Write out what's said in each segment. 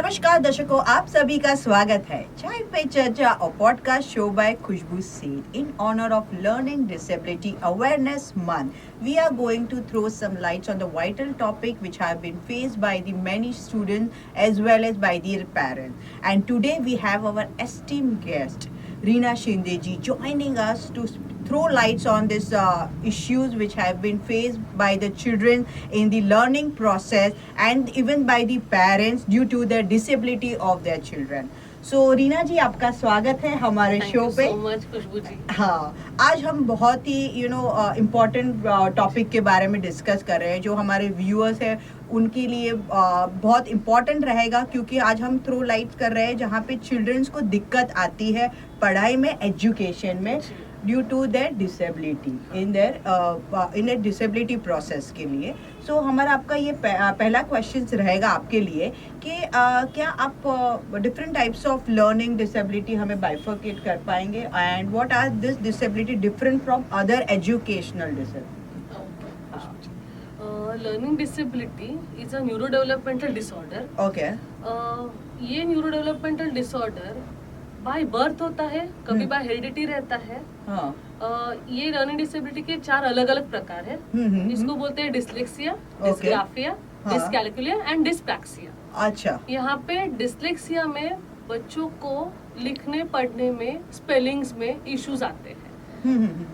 नमस्कार दर्शकों, आप सभी का स्वागत है चाय पे चर्चा और podcast show by Khushboo Seth in honour of learning disability awareness month. We are going to throw some lights on the vital topic which have been faced by the many students as well as by their parents. And today we have our esteemed guest Reena Shinde ji joining us to throw lights on these issues which have been faced by the children in the learning process and even by the parents due to the disability of their children. सो रीना जी, आपका स्वागत है हमारे show पे. so much, खुशबू जी. हाँ, आज हम बहुत ही important topic के बारे में डिस्कस कर रहे हैं जो हमारे व्यूअर्स हैं उनके लिए बहुत इम्पोर्टेंट रहेगा, क्योंकि आज हम थ्रो लाइट कर रहे हैं जहाँ पे चिल्ड्रंस को दिक्कत आती है पढ़ाई में, एजुकेशन में, due to their disability in their disability process के लिए. सो हमारा आपका ये पहला क्वेश्चन रहेगा आपके लिए कि क्या आप different types of learning disability हमें बाइफर्केट कर पाएंगे and what are this disability different from other educational disability? Learning disability is a neuro developmental disorder. Okay. ये neuro developmental disorder by birth होता है, कभी बाय हेरिडिटी रहता है. ये लर्निंग डिसेबिलिटी के 4 अलग अलग प्रकार है. इसको बोलते हैं डिसलेक्सिया, डिस्ग्राफिया, डिसकैल्कुलिया एंड डिस्प्रैक्सिया. अच्छा. यहाँ पे डिसलेक्सिया में बच्चों को लिखने पढ़ने में, स्पेलिंग्स में इश्यूज आते हैं.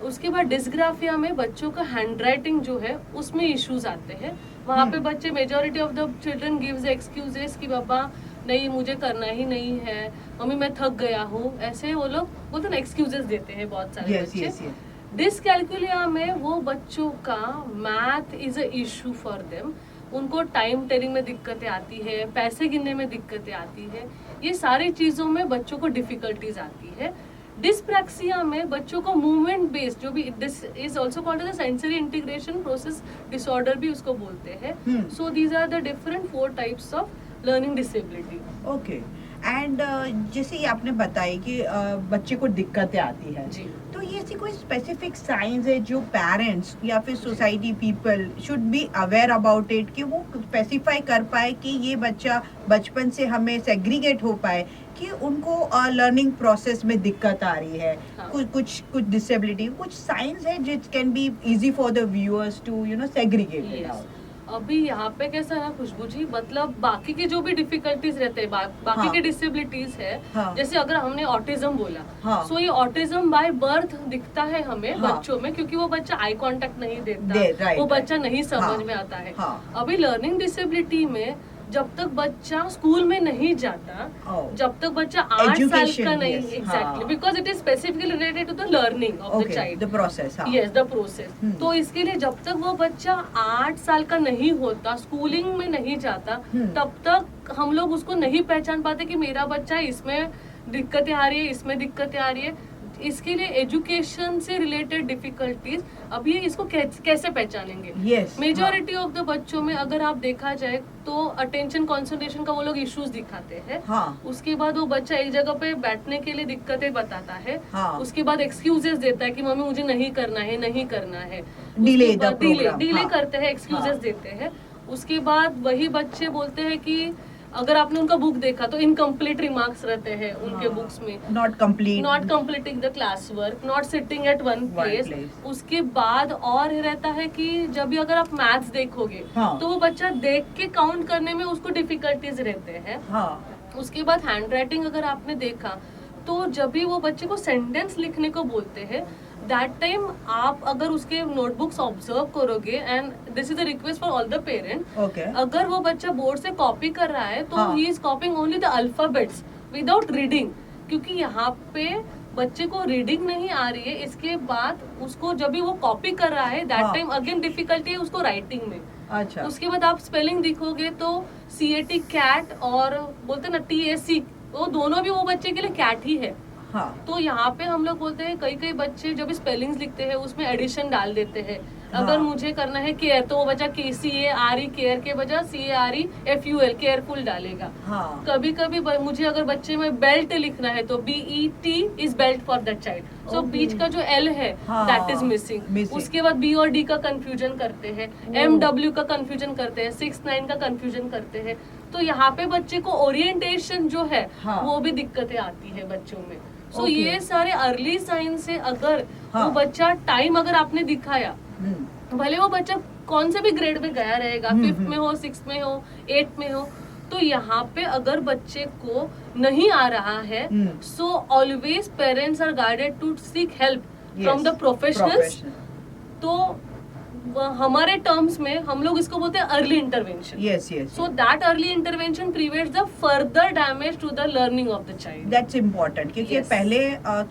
उसके बाद डिस्ग्राफिया में बच्चों का हैंड राइटिंग जो है उसमें इश्यूज आते हैं. वहाँ पे बच्चे, majority of the children gives excuses कि पापा नहीं, मुझे करना ही नहीं है, मम्मी मैं थक गया हूँ, ऐसे वो लोग बोलते ना एक्सक्यूजेस देते हैं बहुत सारे बच्चे. डिसकैल्कुलिया में वो बच्चों का math is a issue for them. उनको टाइम टेलिंग में दिक्कतें आती है, पैसे गिनने में दिक्कतें आती है, ये सारी चीज़ों में बच्चों को डिफिकल्टीज आती है. डिस्प्रैक्सिया में बच्चों को मूवमेंट बेस्ड, जो भी this is also called as sensory integration process disorder भी उसको बोलते हैं. So these are the different 4 types of learning disability. Okay. And जैसे ये आपने बताई कि बच्चे को दिक्कतें आती है, तो ये ऐसी कोई स्पेसिफिक साइंस है जो पेरेंट्स या फिर society people should be aware about it, कि वो स्पेसिफाई कर पाए कि ये बच्चा बचपन से हमें सेग्रीगेट हो पाए कि उनको लर्निंग प्रोसेस में दिक्कत आ रही है? कुछ डिसेबिलिटी, कुछ साइंस है it can be easy for the viewers to segregate it out. अभी यहाँ पे कैसा है खुशबू जी, मतलब बाकी के जो भी डिफिकल्टीज रहते हैं, बाकी के डिसेबिलिटीज है, जैसे अगर हमने ऑटिज्म बोला, सो ये ऑटिज्म बाय बर्थ दिखता है हमें बच्चों में, क्योंकि वो बच्चा आई कांटेक्ट नहीं देता, वो बच्चा नहीं समझ में आता है. अभी लर्निंग डिसेबिलिटी में जब तक बच्चा स्कूल में नहीं जाता, जब तक बच्चा 8 साल का नहीं, exactly, because it is specifically related to the learning of the child, the process. Yes, the process. तो इसके लिए जब तक वो बच्चा 8 साल का नहीं होता, स्कूलिंग में नहीं जाता, तब तक हम लोग उसको नहीं पहचान पाते कि मेरा बच्चा इसमें दिक्कतें आ रही है, इसमें दिक्कतें आ रही है. इसके लिए एजुकेशन से रिलेटेड डिफिकल्टीज, अभी इसको कैसे पहचानेंगे? मेजोरिटी ऑफ द बच्चों में अगर आप देखा जाए तो अटेंशन कंसंट्रेशन का वो लोग इश्यूज दिखाते हैं. उसके बाद वो बच्चा एक जगह पे बैठने के लिए दिक्कतें बताता है. उसके बाद एक्सक्यूजेस देता है कि मम्मी मुझे नहीं करना है, नहीं करना है. डिले करते हैं, एक्सक्यूजेस देते हैं. उसके बाद वही बच्चे बोलते हैं कि अगर आपने उनका बुक देखा तो इनकम्प्लीट रिमार्क्स रहते हैं उनके बुक्स में, not completing the class work, not sitting at one place. उसके बाद और रहता है कि जब भी अगर आप मैथ्स देखोगे तो वो बच्चा देख के काउंट करने में उसको डिफिकल्टीज रहते हैं. उसके बाद हैंड राइटिंग अगर आपने देखा तो जब भी वो बच्चे को सेंटेंस लिखने को बोलते हैं, दैट टाइम आप अगर उसके नोटबुक्स ऑब्जर्व करोगे, and this is a request for all the parent, अगर वो बच्चा बोर्ड से कॉपी कर रहा है तो he is कॉपिंग only the alphabets without reading, क्योंकि यहाँ पे बच्चे को रीडिंग नहीं आ रही है. इसके बाद उसको जब भी वो कॉपी कर रहा है, दैट टाइम अगेन डिफिकल्टी है उसको राइटिंग में. अच्छा. उसके बाद आप स्पेलिंग दिखोगे तो CAT कैट और बोलते ना TAC, वो दोनों भी वो बच्चे के लिए कैट ही है. तो यहाँ पे हम लोग बोलते हैं कई बच्चे जब स्पेलिंग्स लिखते हैं उसमें एडिशन डाल देते हैं, अगर मुझे करना है केयर तो वो बच्चा KCARE केयर के बजाय CAREFUL केयरफुल डालेगा। कभी कभी मुझे अगर बच्चे में बेल्ट लिखना है तो BET is belt for that child. So बीच का जो L है दैट इज मिसिंग। उसके बाद B और D का कंफ्यूजन करते हैं, MW का कंफ्यूजन करते हैं, 6 9 का कंफ्यूजन करते हैं। तो यहाँ पे बच्चे को ओरिएंटेशन जो है वो भी दिक्कतें आती है बच्चों में। सो ये सारे अर्ली साइन से अगर वो बच्चा टाइम अगर आपने दिखाया, भले वो बच्चा कौन से भी ग्रेड में गया रहेगा, 5th में हो, 6th में हो, 8th में हो, तो यहाँ पे अगर बच्चे को नहीं आ रहा है, so always parents are guided to seek help from the professionals. तो हमारे टर्म्स में हम लोग इसको बोलते हैं early intervention. Yes yes. So that early intervention prevents the further damage to the learning of the child. That's important, क्योंकि पहले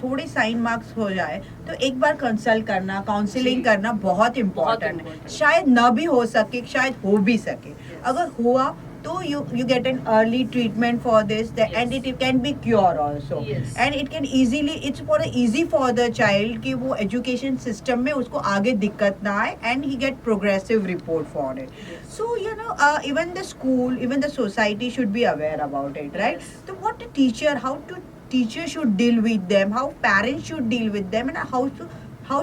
थोड़ी साइन मार्क्स हो जाए तो एक बार कंसल्ट करना, काउंसलिंग करना बहुत इम्पोर्टेंट है। शायद न भी हो सके, शायद हो भी सके। अगर हुआ तो you get an early treatment for this, and it can be cure also, and it can easily, it's for easy for the child कि वो education system में उसको आगे दिक्कत ना आए, and he get progressive report for it. So even the school, even the society should be aware about it, right? So what the teacher, how to teacher should deal with them, how parents should deal with them, and how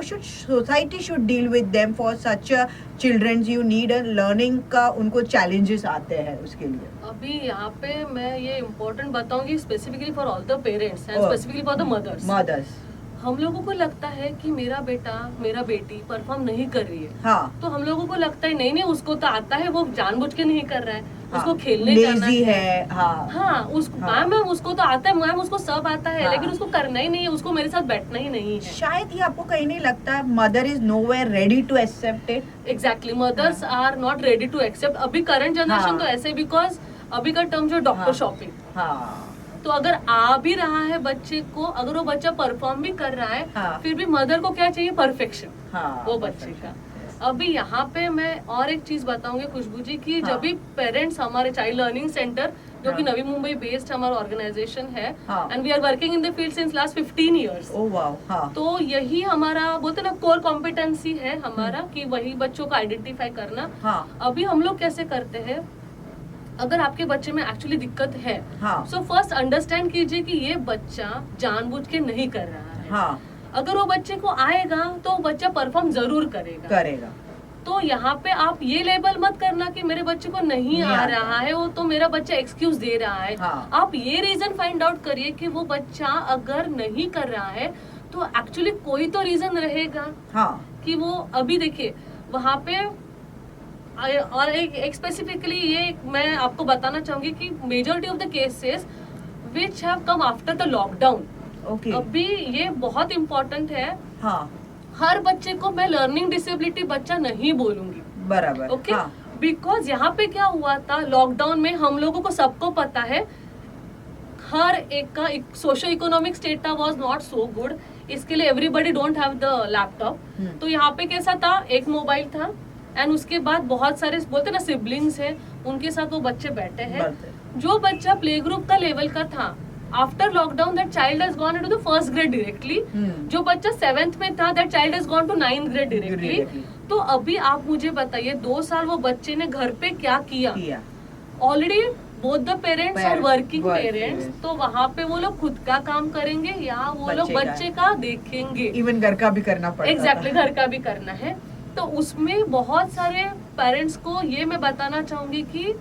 should society should deal with them for such a children? You need a learning का उनको challenges आते हैं उसके लिए। अभी यहाँ पे मैं ये इम्पोर्टेंट बताऊंगी specifically for all the parents and specifically for the mothers. हम लोगों को लगता है कि मेरा बेटा मेरा बेटी परफॉर्म नहीं कर रही है, तो हम लोगों को लगता है नहीं उसको तो आता है, वो जानबूझ के नहीं कर रहा है, उसको खेलने जाना है। उसको मैम उसको तो आता है, मैम उसको सब आता है, लेकिन उसको करना ही नहीं है, उसको मेरे साथ बैठना ही नहीं है। शायद ये आपको कहीं नहीं लगता mother is nowhere ready to accept it? Exactly, mothers are not ready to accept. अभी करंट जनरेशन तो ऐसे, बिकॉज अभी का टर्म जो डॉक्टर शॉपिंग, तो अगर आ भी रहा है बच्चे को, अगर वो बच्चा परफॉर्म भी कर रहा है, फिर भी मदर को क्या चाहिए? परफेक्शन वो बच्चे का। अभी यहाँ पे मैं और एक चीज बताऊंगी खुशबू जी की, जब भी पेरेंट्स हमारे चाइल्ड लर्निंग सेंटर जो कि नवी मुंबई बेस्ड हमारा ऑर्गेनाइजेशन है, and we are working in the field since last 15 years. तो यही हमारा बोलते ना कोर कॉम्पिटेंसी है हमारा, कि वही बच्चों को आइडेंटिफाई करना। अभी हम लोग कैसे करते हैं, अगर आपके बच्चे में एक्चुअली दिक्कत है, सो फर्स्ट अंडरस्टैंड कीजिए कि ये बच्चा जानबूझ के नहीं कर रहा है। अगर वो बच्चे को आएगा तो वो बच्चा परफॉर्म जरूर करेगा। तो यहाँ पे आप ये लेबल मत करना कि मेरे बच्चे को नहीं आ रहा है, वो तो मेरा बच्चा एक्सक्यूज दे रहा है। आप ये रीजन फाइंड आउट करिए कि वो बच्चा अगर नहीं कर रहा है तो एक्चुअली कोई तो रीजन रहेगा कि वो, अभी देखिए वहाँ पे, और एक स्पेसिफिकली ये मैं आपको बताना चाहूंगी कि majority of the cases which have come after the lockdown, अभी ये बहुत इम्पोर्टेंट है। हर बच्चे को मैं लर्निंग डिसेबिलिटी बच्चा नहीं बोलूंगी, बराबर, ओके? बिकॉज यहाँ पे क्या हुआ था लॉकडाउन में, हम लोगों को सबको पता है हर एक का socio economic strata was not so good, इसके लिए everybody don't have the laptop. तो यहाँ पे कैसा था, एक मोबाइल था, एंड उसके बाद बहुत सारे बोलते ना सिबलिंग्स हैं, उनके साथ वो बच्चे बैठे हैं। जो बच्चा प्ले ग्रुप का लेवल का था, after lockdown that child has gone into the first grade directly. जो बच्चा 7th में था, that child has gone to 9th grade directly. तो अभी आप मुझे बताइए 2 साल वो बच्चे ने घर पे क्या किया? ऑलरेडी बोथ द पेरेंट्स और वर्किंग पेरेंट्स, तो वहाँ पे वो लोग खुद का काम करेंगे या वो लोग बच्चे का देखेंगे? इवन घर का भी करना पड़ता है। एग्जैक्टली, घर का भी करना है। तो उसमें बहुत सारे पेरेंट्स को ये मैं बताना चाहूंगी कि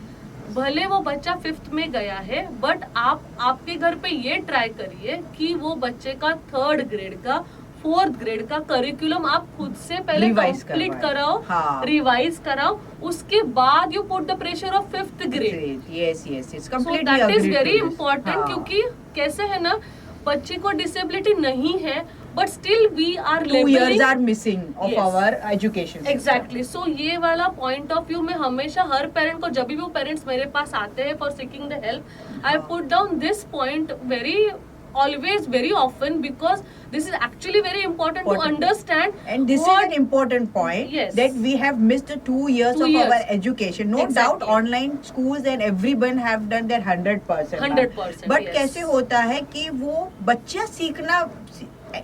भले वो बच्चा 5th में गया है, बट आप आपके घर पे ये ट्राई करिए कि वो बच्चे का 3rd ग्रेड का 4th ग्रेड का करिकुलम आप खुद से पहले कंप्लीट कराओ, रिवाइज कराओ, उसके बाद you put the pressure of 5th grade. Yes, that is very important, क्योंकि कैसे है ना, बच्चे को डिसेबिलिटी नहीं है but still we are 2 years are missing of our education system. Exactly. So ये वाला point of view में हमेशा हर parent को, जब भी वो parents मेरे पास आते हैं for seeking the help, I put down this point always very often, because this is actually very important to understand. And this is an important point, that we have missed 2 years of our education. No doubt online schools and everyone have done their 100%. 100%. But कैसे होता है कि वो बच्चा सीखना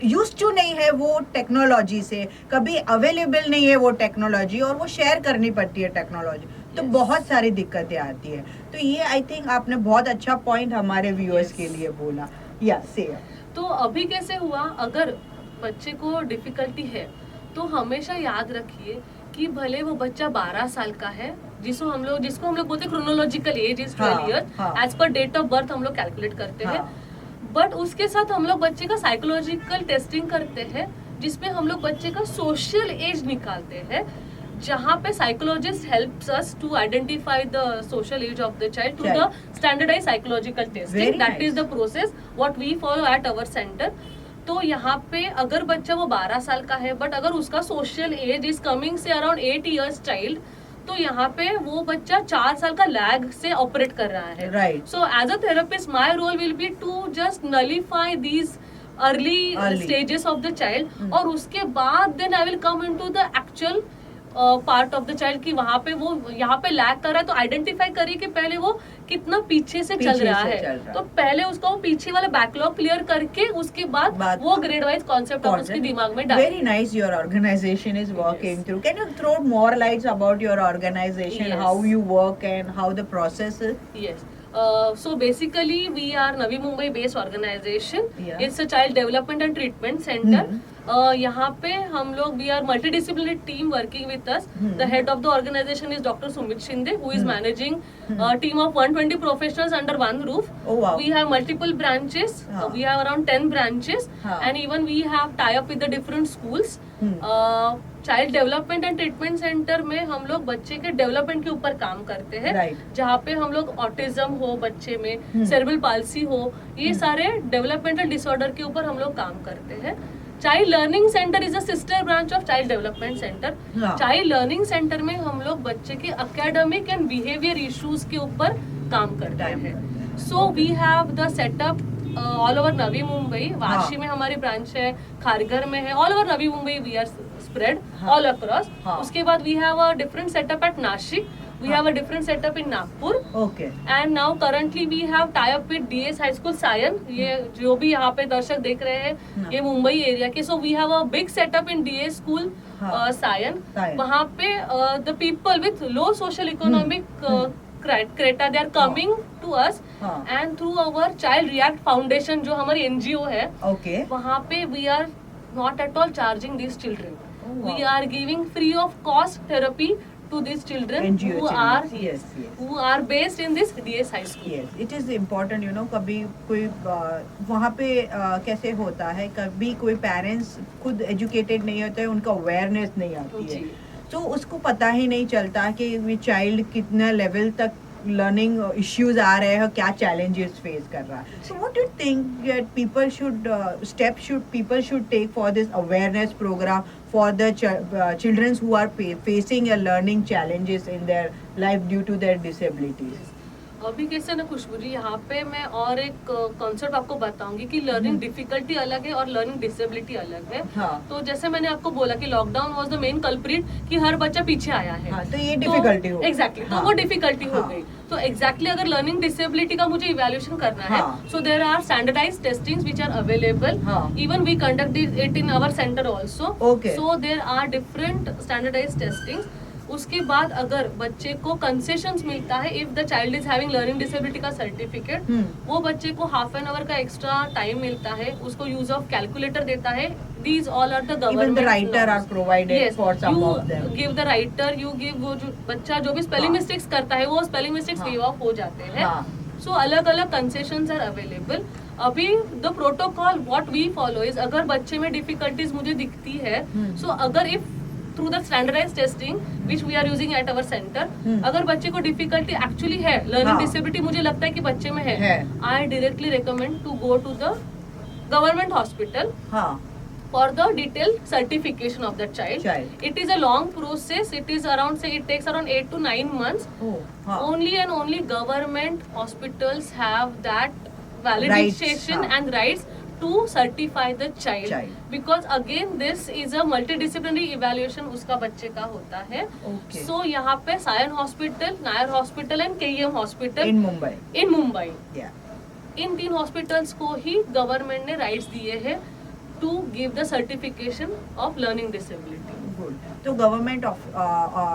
used to नहीं है वो टेक्नोलॉजी से, कभी अवेलेबल नहीं है वो टेक्नोलॉजी, और वो शेयर करनी पड़ती है टेक्नोलॉजी, तो बहुत सारी दिक्कतें आती है। तो ये आई थिंक आपने बहुत अच्छा पॉइंट हमारे व्यूअर्स के लिए बोला। से तो अभी कैसे हुआ, अगर बच्चे को डिफिकल्टी है तो हमेशा याद रखिए कि भले वो बच्चा 12 साल का है, जिसको हम लोग बोलते हैं chronological age is 12 years, age पर डेट ऑफ बर्थ हम लोग कैलकुलेट करते हैं, बट उसके साथ हम लोग बच्चे का साइकोलॉजिकल टेस्टिंग करते हैं, जिसमें हम लोग बच्चे का सोशल एज निकालते हैं, जहाँ पे psychologist helps us to identify the social age of the child through the standardise psychological testing, that is the process what we follow at our centre. तो यहाँ पे अगर बच्चा वो 12 साल का है, बट अगर उसका सोशल एज इज कमिंग से अराउंड 8 ईयर्स चाइल्ड, तो यहाँ पे वो बच्चा 4 साल का लैग से ऑपरेट कर रहा है। Right. So as a therapist my role will be to just nullify these early stages of the child, और उसके बाद then I will come into the actual part of the child कि वहाँ पे वो यहाँ पे लैग कर रहा है, तो आइडेंटिफाई करिए कि पहले वो कितना पीछे से चल रहा है, तो पहले उसका वो पीछे वाला बैकलॉग क्लियर करके उसके बाद वो ग्रेड वाइज कॉन्सेप्ट आप उसके दिमाग में डालिए। Very nice, your organisation is working through. Can you throw more lights about your organisation, how you work and how the process is? Yes, so basically we are Navi Mumbai based organization. It's a child development and treatment center. यहाँ पे हम लोग we are multidisciplinary team working with us. The head of the organization is Dr. Sumit Shinde, who is managing a team of 120 professionals under one roof. Oh, wow. We have multiple branches. We have around 10 branches, and even we have tie up with the different schools. Child development and treatment centre में हम लोग बच्चे के development के ऊपर काम करते हैं, जहाँ पे हम लोग ऑटिज्म हो बच्चे में, सेरेब्रल पाल्सी हो, ये सारे डेवलपमेंटल डिसऑर्डर के ऊपर हम लोग काम करते हैं। Child learning centre is a sister branch of child development centre. Child learning centre में हम लोग बच्चे के एकेडमिक एंड बिहेवियर इश्यूज के ऊपर काम करते हैं। So we have the setup all over Navi Mumbai. Vashi में हमारी ब्रांच है, खारघर में है, all over Navi Mumbai we are spread all across. उसके बाद we have a different setup at Nashik, we have a different setup in Nagpur. Okay. And now currently we have tie up with DS High School Sion. ये जो भी यहाँ पे दर्शक देख रहे हैं ये मुंबई एरिया के, so we have a big setup in DS School Sion. वहाँ पे the people with low social economic criteria they are coming to us, and through our Child React Foundation जो हमारी NGO है, वहाँ पे we are not at all charging these children. We are giving free of cost therapy to these children NGO who children. Who are based in this DS High School. Yes, it is important, you know, कभी कोई वहाँ पे कैसे होता है, कभी कोई parents खुद एजुकेटेड नहीं होते हैं, उनका अवेयरनेस नहीं आती है, तो उसको पता ही नहीं चलता कि ये चाइल्ड कितना लेवल तक लर्निंग इश्यूज आ रहे हैं, क्या चैलेंजेस फेस कर रहा है। So what do you think that people should take for this awareness programme for the children who are facing a learning challenges in their life due to their disabilities? अभी कैसे ना खुशबू जी, यहाँ पे मैं और एक कॉन्सेप्ट आपको बताऊंगी कि लर्निंग डिफिकल्टी अलग है और लर्निंग डिसेबिलिटी अलग है। तो जैसे मैंने आपको बोला कि lockdown was the main culprit कि हर बच्चा पीछे आया है, तो ये डिफिकल्टी हो एग्जैक्टली, तो वो डिफिकल्टी हो गई। तो एग्जैक्टली अगर लर्निंग डिसेबिलिटी का मुझे इवैल्यूएशन करना है, so there are standardised testings which are available, even we conduct it in our centre also. So there are different standardised testings. उसके बाद अगर बच्चे को कंसेशंस मिलता है, if the child is having learning disability का सर्टिफिकेट, वो बच्चे को हाफ एन आवर का एक्स्ट्रा टाइम मिलता है, उसको यूज ऑफ कैलकुलेटर देता है। These all are the government. Even the writer are provided. Yes, for some of them. You give the writer, you give वो जो बच्चा जो भी स्पेलिंग मिस्टेक्स करता है, वो स्पेलिंग मिस्टेक्स वेव ऑफ हो जाते हैं। सो अलग अलग कंसेशंस आर अवेलेबल। अभी the protocol what we follow is, अगर बच्चे में डिफिकल्टीज मुझे दिखती है, सो अगर if through the standardised testing which we are using at our centre, अगर बच्चे को डिफिकल्टी एक्चुअली है, लर्निंग डिसेबिलिटी मुझे लगता है कि बच्चे में है, I directly recommend to go to the government hospital for the detailed certification of the child. It is a long process. It is around, say, it takes around 8 to 9 months. Only and only government hospitals have that validation and rights to certify the child. Because again this is a multidisciplinary evaluation उसका बच्चे का होता है। So यहाँ पे Sion hospital, Nair hospital and KEM hospital in Mumbai, इन 3 hospitals को ही गवर्नमेंट ने राइट्स दिए हैं to give the certification of learning disability. Good. तो गवर्नमेंट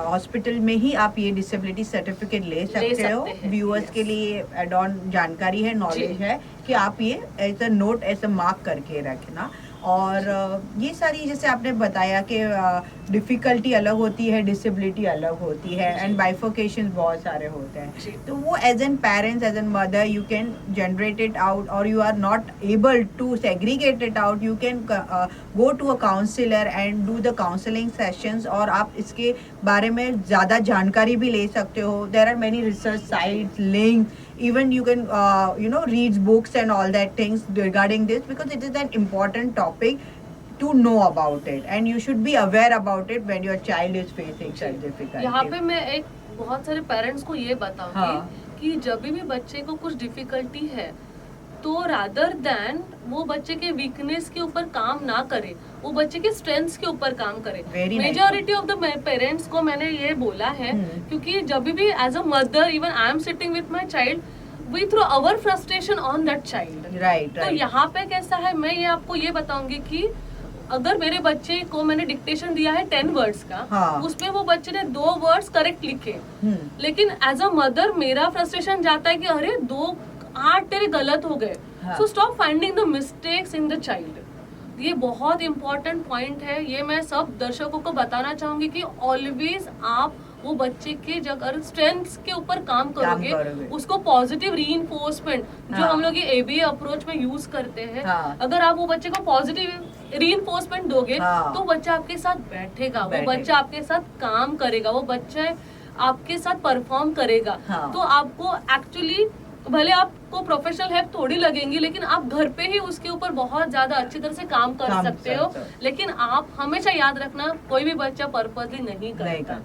हॉस्पिटल में ही आप ये डिसेबिलिटी सर्टिफिकेट ले सकते हो. व्यूअर्स के लिए एड ऑन जानकारी है, नॉलेज है कि आप ये as a note, as a mark करके रखना. और ये सारी जैसे आपने बताया कि डिफ़िकल्टी अलग होती है, डिसेबिलिटी अलग होती है, एंड बाइफोकेशन बहुत सारे होते हैं. तो वो as an parents, as an mother, you can generate it out, और you are not able to segregate it out, you can go to a counsellor and do the counselling sessions, और आप इसके बारे में ज़्यादा जानकारी भी ले सकते हो. There are many research sites, link, even you can read books and all that things regarding this, because it is an important topic to know about it, and you should be aware about it when your child is facing such difficulty. यहाँ पे मैं एक बहुत सारे parents को ये बताऊंगी, हाँ. कि जब भी बच्चे को कुछ डिफिकल्टी है तो रादर देन वो बच्चे के वीकनेस के ऊपर काम ना करे, वो बच्चे के स्ट्रेंथ्स के ऊपर काम करे. मेजॉरिटी ऑफ द पेरेंट्स को मैंने ये बोला है, क्योंकि जब भी as a mother, even I am sitting with my child, we throw our frustration on that child. Right. तो यहाँ पे कैसा है, मैं ये आपको ये बताऊंगी कि अगर मेरे बच्चे को मैंने डिक्टेशन दिया है 10 वर्ड्स का, हाँ. उसमें वो बच्चे ने 2 वर्ड्स करेक्ट लिखे, लेकिन एज अ मदर मेरा फ्रस्ट्रेशन जाता है कि अरे 8 तेरे गलत हो गए. So stop finding the mistakes in the child. ये बहुत इंपॉर्टेंट पॉइंट है. ये मैं सब दर्शकों को बताना चाहूंगी कि ऑलवेज आप वो बच्चे के अगर स्ट्रेंथ्स के ऊपर काम करोगे, उसको पॉजिटिव रीइंफोर्समेंट, जो हम लोग ये ABA अप्रोच में यूज करते हैं, अगर आप वो बच्चे को पॉजिटिव रीइंफोर्समेंट दोगे, तो बच्चा आपके साथ बैठेगा, वो बच्चा आपके साथ काम करेगा, वो बच्चा आपके साथ परफॉर्म करेगा. तो आपको एक्चुअली भले आपको प्रोफेशनल हेल्प थोड़ी लगेंगी, लेकिन आप घर पे ही उसके ऊपर बहुत ज्यादा अच्छी तरह से काम कर सकते हो. लेकिन आप हमेशा याद रखना, कोई भी बच्चा पर्पसली नहीं करता.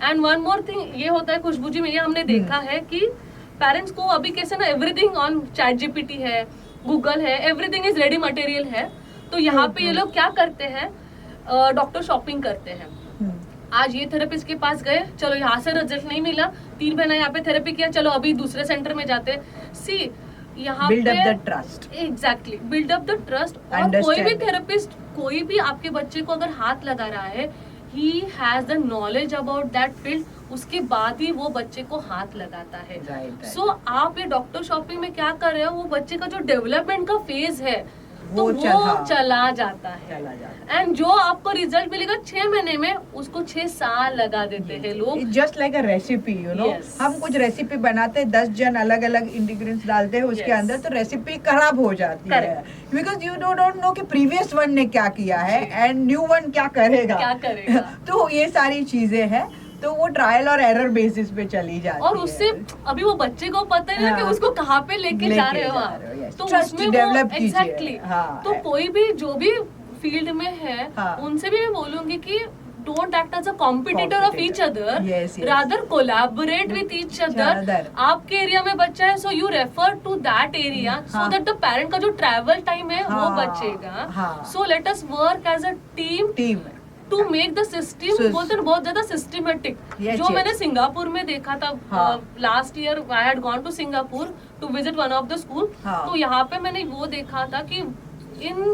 एंड वन मोर थिंग ये होता है खुशबू जी में, ये हमने देखा है कि पेरेंट्स को अभी कैसे ना एवरीथिंग ऑन ChatGPT है, गूगल है, एवरीथिंग इज रेडी मटेरियल है. तो यहाँ पे ये लोग क्या करते हैं, डॉक्टर शॉपिंग करते हैं. आज ये थेरेपिस्ट के पास गए, चलो यहाँ से रिजल्ट नहीं मिला, 3 महीना यहाँ पे थेरेपी किया, चलो अभी दूसरे सेंटर में जाते. सी यहाँ पे build up the trust. Exactly, build up the trust. और कोई भी थेरेपिस्ट कोई भी आपके बच्चे को अगर हाथ लगा रहा है, he has the knowledge about that field, उसके बाद ही वो बच्चे को हाथ लगाता है. सो आप ये डॉक्टर शॉपिंग में क्या कर रहे हो, वो बच्चे का जो डेवलपमेंट का फेज है तो वो चला जाता है. एंड जो आपको रिजल्ट मिलेगा 6 महीने में, उसको 6 साल लगा देते हैं लोग. Just like a recipe, you know. हम कुछ रेसिपी बनाते हैं, 10 जन अलग अलग इंग्रेडिएंट्स डालते हैं उसके अंदर, तो रेसिपी खराब हो जाती है, बिकॉज यू डोंट नो कि प्रीवियस वन ने क्या किया है एंड न्यू वन क्या करेगा. तो ये सारी चीजें हैं, तो वो ट्रायल और एरर बेसिस पे चली जाती है. और उससे अभी वो बच्चे को पता है ना कि उसको कहाँ पे लेके जा रहे हो आप. तो उसमें डेवलप एग्जैक्टली. तो कोई भी जो भी फील्ड में है, उनसे भी मैं बोलूंगी कि don't act as a competitor of each other. Rather collaborate with each other. आपके एरिया में बच्चा है, so you refer to that area, so that the parent का जो travel time है वो बचेगा. So let us work as a team to make the system बहुत ज्यादा systematic. जो मैंने सिंगापुर में देखा था, last year I had gone to Singapore to visit one of the school. तो यहाँ पे मैंने वो देखा था कि in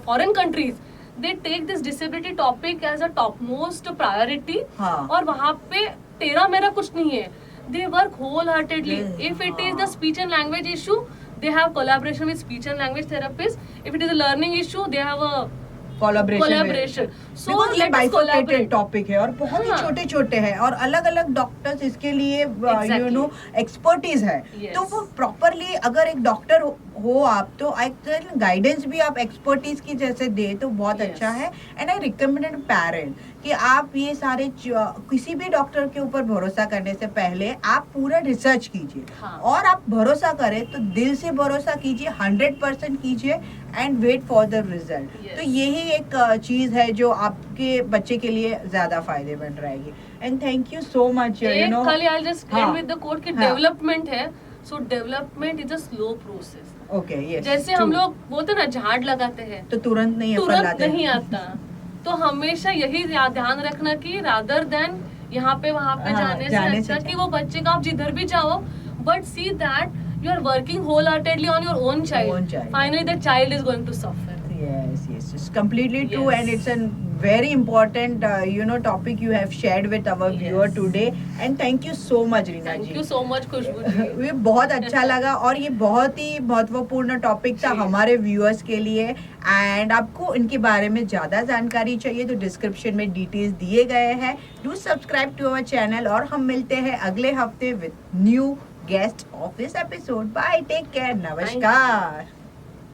foreign countries they take this disability topic as a topmost priority. और वहाँ पे तेरा मेरा कुछ नहीं है. They work wholeheartedly. If it is the speech and language issue, they have collaboration with speech and language therapists. If it is a learning issue, they have a collaboration. So ये bifurcated topic है और बहुत ही छोटे छोटे हैं और अलग अलग डॉक्टर्स इसके लिए यू नो एक्सपर्टीज है. तो वो प्रॉपरली अगर एक डॉक्टर हो आप, तो गाइडेंस भी आप एक्सपर्टीज की जैसे दे तो बहुत अच्छा है. एंड आई रिकमेंडेड पेरेंट कि आप ये सारे किसी भी डॉक्टर के ऊपर भरोसा करने से पहले आप पूरा रिसर्च कीजिए. और आप भरोसा करें तो दिल से भरोसा कीजिए, 100% कीजिए and wait for the result. तो यही एक चीज है जो आपके बच्चे के लिए ज्यादा फायदेमंद रहेगी. And thank you so much. You know खाली I just end with the quote कि डेवलपमेंट है. So development is a slow process. Okay, yes. जैसे हम लोग बोलते ना झाड़ लगाते हैं तो तुरंत नहीं आता. तो हमेशा यही ध्यान रखना कि रादर देन यहाँ पे वहाँ पे जाने से अच्छा कि वो बच्चे का आप जिधर भी जाओ, but see that you are working wholeheartedly on your own child. Finally the child is going to suffer. Yes, yes, it's completely true, Yes. and it's a very important, topic you have shared with our viewer Yes. today. And thank you so much, Reena thank ji. You so much Khushboo ji. ये बहुत अच्छा लगा और ये बहुत ही महत्वपूर्ण topic था जी. हमारे व्यूअर्स के लिए. एंड आपको इनके बारे में ज़्यादा जानकारी चाहिए तो डिस्क्रिप्शन में डिटेल्स दिए गए हैं. Do subscribe to our channel और हम मिलते हैं अगले हफ्ते with new guest of this episode. Bye, take care, नमस्कार.